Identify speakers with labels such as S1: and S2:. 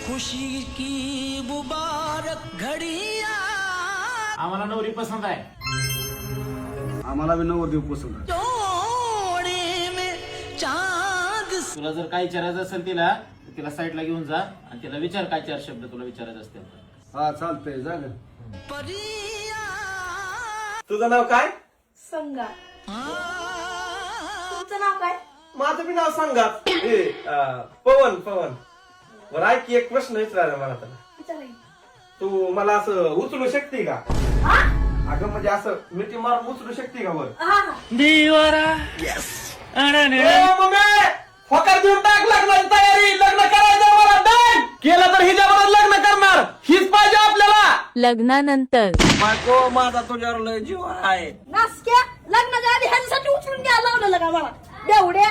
S1: खुशी की मुबारक घड़िया
S2: आम्हाला नवरी पसंत आहे.
S3: आम्हाला बी नवरदेव पसंत आहे.
S1: जोड़े में चांद
S2: तुला जर काय विचारायचं असेल तिला तर तिला साईडला घेऊन जा आणि तिला विचार काय 4 शब्द तुला विचारायचे असतील तर.
S3: हा चालतंय जा ग.
S1: परिया
S4: तुझं नाव काय?
S5: संगा. तुमचं नाव काय?
S4: माझं बी नाव सांगा. पवन. बरं ऐक की, एक प्रश्न विचारायला मला तुला.
S5: विचारा की.
S4: तू मला असं उचलू शकते का?
S5: हा?
S4: अगं म्हणजे असं मिठी मारून उचलू शकते का वर?
S5: हा.
S4: मम्मी होकार देऊन टाक लग्नाची तयारी. लग्न करायचं मला डन. केलं तर हिच्याबरोबर लग्न करणार. हीच पाहिजे आपल्याला.
S6: लग्नानंतर
S4: बायको माझा तुझ्यावर लय जीव आहे.
S5: नासक्या लग्नाच्या आधी ह्याच्यासाठी उचलून घ्यायला लावलेलं का मला? बेवड्या.